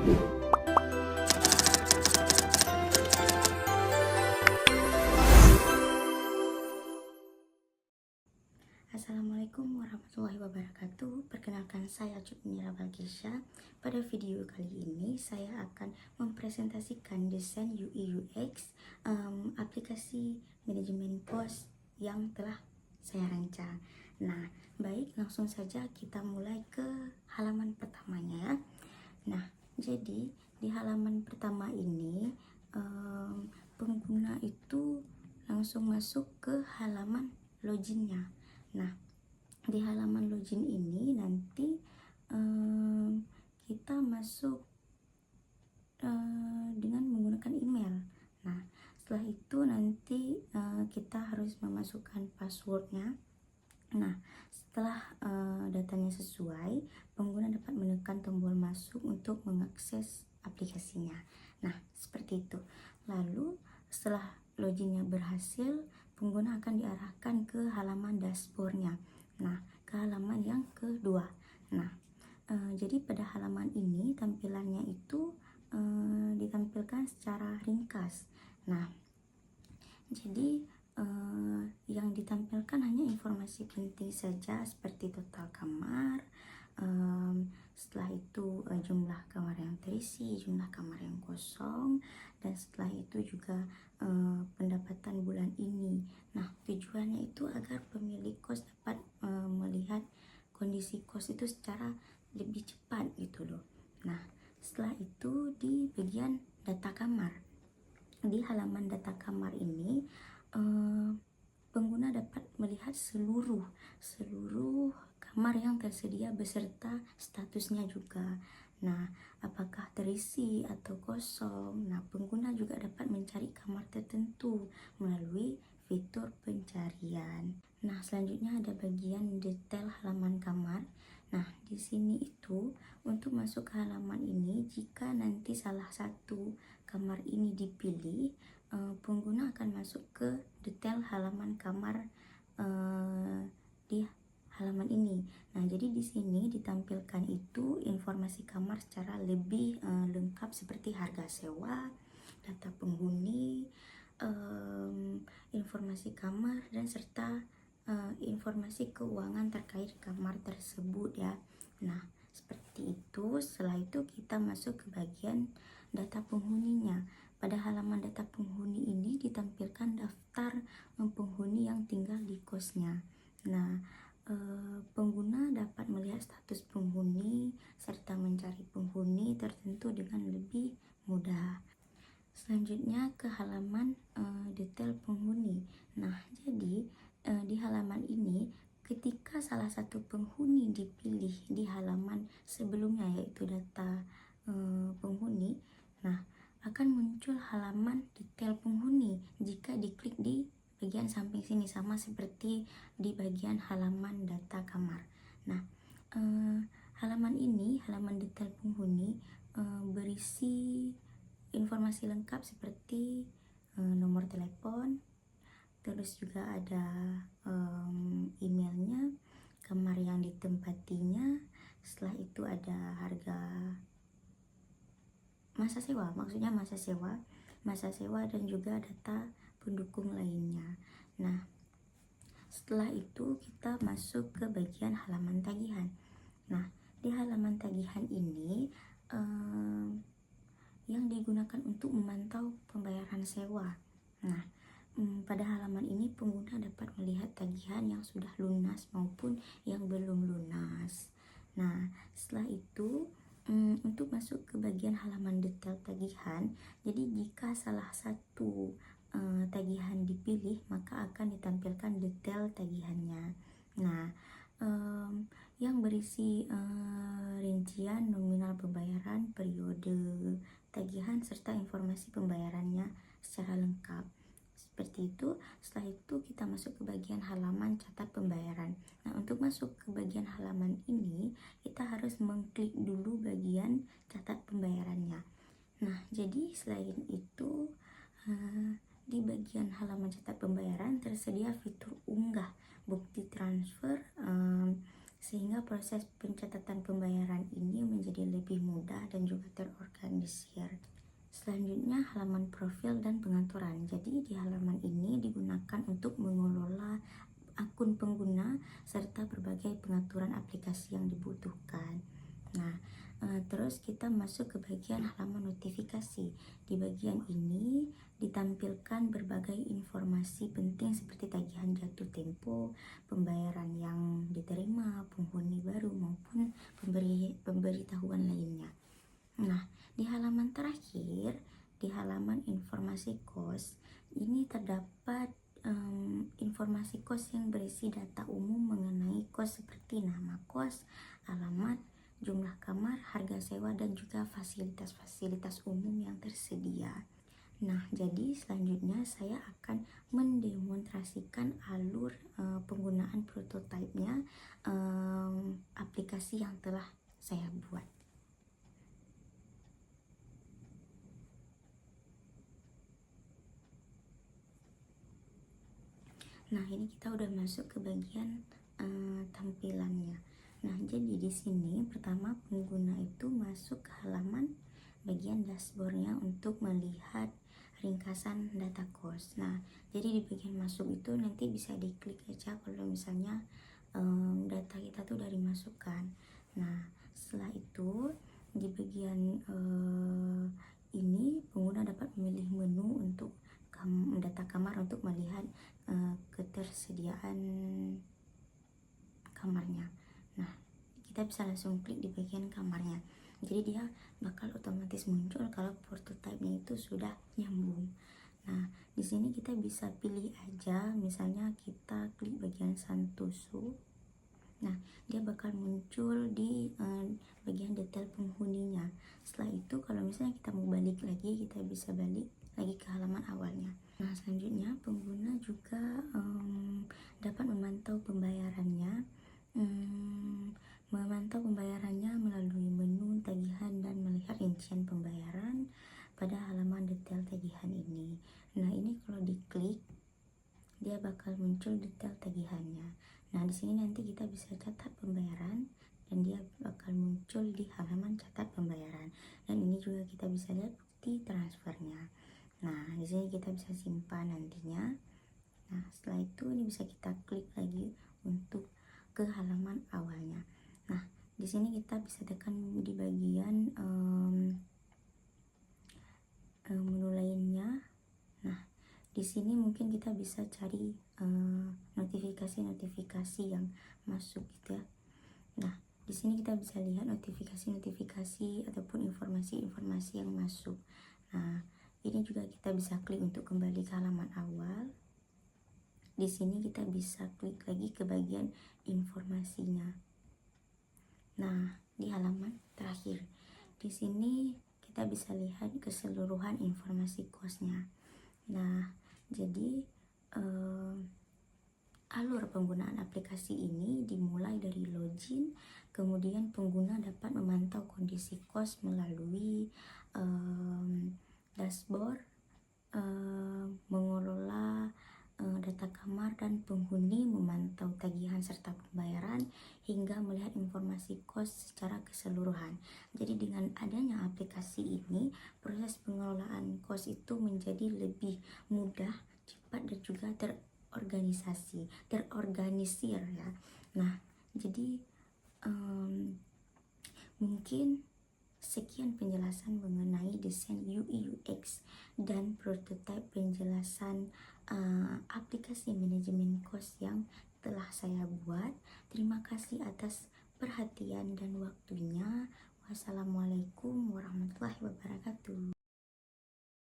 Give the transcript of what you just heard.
Assalamualaikum warahmatullahi wabarakatuh. Perkenalkan, saya Cutnira Balkisha. Pada video kali ini saya akan mempresentasikan desain UI UX aplikasi manajemen pos yang telah saya rancang. Nah, baik, langsung saja kita mulai ke halaman pertamanya ya. Nah, jadi di halaman pertama ini pengguna itu langsung masuk ke halaman loginnya. Nah, di halaman login ini nanti kita masuk dengan menggunakan email. Nah, setelah itu nanti kita harus memasukkan passwordnya. Nah, setelah datanya sesuai, pengguna dapat menekan tombol masuk untuk mengakses aplikasinya. Nah, seperti itu. Lalu, setelah loginnya berhasil, pengguna akan diarahkan ke halaman dashboardnya. Nah, ke halaman yang kedua. Nah, jadi pada halaman ini tampilannya itu ditampilkan secara ringkas. Nah, jadi yang ditampilkan hanya informasi penting saja seperti total kamar, setelah itu jumlah kamar yang terisi, jumlah kamar yang kosong, dan setelah itu juga pendapatan bulan ini. Nah, tujuannya itu agar pemilik kos dapat melihat kondisi kos itu secara lebih cepat gitu loh. Nah, setelah itu di bagian data kamar, di halaman data kamar ini pengguna dapat melihat seluruh kamar yang tersedia beserta statusnya juga. Nah, apakah terisi atau kosong. Nah, pengguna juga dapat mencari kamar tertentu melalui fitur pencarian. Nah, selanjutnya ada bagian detail halaman kamar. Nah, di sini itu untuk masuk ke halaman ini, jika nanti salah satu kamar ini dipilih, pengguna akan masuk ke detail halaman kamar di halaman ini. Nah, jadi di sini ditampilkan itu informasi kamar secara lebih lengkap seperti harga sewa, data penghuni, informasi kamar, dan serta informasi keuangan terkait kamar tersebut ya. Nah, seperti itu. Setelah itu kita masuk ke bagian data penghuninya. Pada halaman data penghuni ini ditampilkan daftar penghuni yang tinggal di kosnya. Nah, pengguna dapat melihat status penghuni serta mencari penghuni tertentu dengan lebih mudah. Selanjutnya ke halaman detail penghuni. Nah, jadi di halaman ini ketika salah satu penghuni dipilih di halaman sebelumnya yaitu data penghuni, nah akan muncul halaman detail penghuni jika diklik di bagian samping sini, sama seperti di bagian halaman data kamar. Nah, halaman ini, halaman detail penghuni, berisi informasi lengkap seperti nomor telepon, terus juga ada emailnya, kamar yang ditempatinya, setelah itu ada harga masa sewa, maksudnya masa sewa dan juga data pendukung lainnya. Nah, setelah itu kita masuk ke bagian halaman tagihan. Nah, di halaman tagihan ini yang digunakan untuk memantau pembayaran sewa. Nah, pada halaman ini pengguna dapat melihat tagihan yang sudah lunas maupun yang belum lunas. Nah, setelah itu untuk masuk ke bagian halaman detail tagihan, jadi jika salah satu tagihan dipilih, maka akan ditampilkan detail tagihannya. Nah, yang berisi rincian nominal pembayaran, periode tagihan, serta informasi pembayarannya secara lengkap. Seperti itu. Setelah itu kita masuk ke bagian halaman catat pembayaran. Nah, untuk masuk ke bagian halaman ini kita harus mengklik dulu bagian catat pembayarannya. Nah, jadi selain itu di bagian halaman catat pembayaran tersedia fitur unggah bukti transfer sehingga proses pencatatan pembayaran ini menjadi lebih mudah dan juga terorganisir. Selanjutnya halaman profil dan pengaturan. Jadi di halaman ini digunakan untuk mengelola akun pengguna serta berbagai pengaturan aplikasi yang dibutuhkan. Nah, terus kita masuk ke bagian halaman notifikasi. Di bagian ini ditampilkan berbagai informasi penting seperti tagihan jatuh tempo, pembayaran yang diterima, penghuni baru maupun pemberitahuan lainnya. Nah, di halaman terakhir, di halaman informasi kos, ini terdapat informasi kos yang berisi data umum mengenai kos seperti nama kos, alamat, jumlah kamar, harga sewa, dan juga fasilitas-fasilitas umum yang tersedia. Nah, jadi selanjutnya saya akan mendemonstrasikan alur penggunaan prototipenya aplikasi yang telah saya buat. Nah, ini kita udah masuk ke bagian tampilannya. Nah, jadi di sini pertama pengguna itu masuk ke halaman bagian dashboardnya untuk melihat ringkasan data kos. Nah, jadi di bagian masuk itu nanti bisa diklik aja kalau misalnya data kita tuh udah dimasukkan. Nah, setelah itu di bagian ini pengguna dapat memilih menu untuk data kamar untuk melihat ketersediaan kamarnya. Nah, kita bisa langsung klik di bagian kamarnya. Jadi dia bakal otomatis muncul kalau prototipenya itu sudah nyambung. Nah, di sini kita bisa pilih aja, misalnya kita klik bagian Santoso. Nah, dia bakal muncul di bagian detail penghuninya. Setelah itu kalau misalnya kita mau balik lagi, kita bisa balik lagi ke halaman awalnya. Nah, selanjutnya pengguna juga dapat memantau pembayarannya melalui menu tagihan dan melihat rincian pembayaran pada halaman detail tagihan ini. Nah, ini kalau diklik dia bakal muncul detail tagihannya. Nah, di sini nanti kita bisa catat pembayaran dan dia bakal muncul di halaman catat pembayaran. Dan ini juga kita bisa lihat bukti transfernya. Nah, di sini kita bisa simpan nantinya. Nah, setelah itu ini bisa kita klik lagi untuk ke halaman awalnya. Nah, di sini kita bisa tekan di bagian menu lainnya. Nah, di sini mungkin kita bisa cari notifikasi-notifikasi yang masuk gitu ya. Nah, di sini kita bisa lihat notifikasi-notifikasi ataupun informasi-informasi yang masuk. Nah, ini juga kita bisa klik untuk kembali ke halaman awal. Di sini kita bisa klik lagi ke bagian informasinya. Nah, di halaman terakhir, di sini kita bisa lihat keseluruhan informasi kosnya. Nah, jadi alur penggunaan aplikasi ini dimulai dari login, kemudian pengguna dapat memantau kondisi kos melalui dashboard, mengelola data kamar dan penghuni, memantau tagihan serta pembayaran, hingga melihat informasi kos secara keseluruhan. Jadi dengan adanya aplikasi ini, proses pengelolaan kos itu menjadi lebih mudah, cepat, dan juga terorganisir ya. Nah, jadi mungkin sekian penjelasan mengenai desain UI UX dan prototipe penjelasan aplikasi manajemen kos yang telah saya buat. Terima kasih atas perhatian dan waktunya. Wassalamualaikum warahmatullahi wabarakatuh.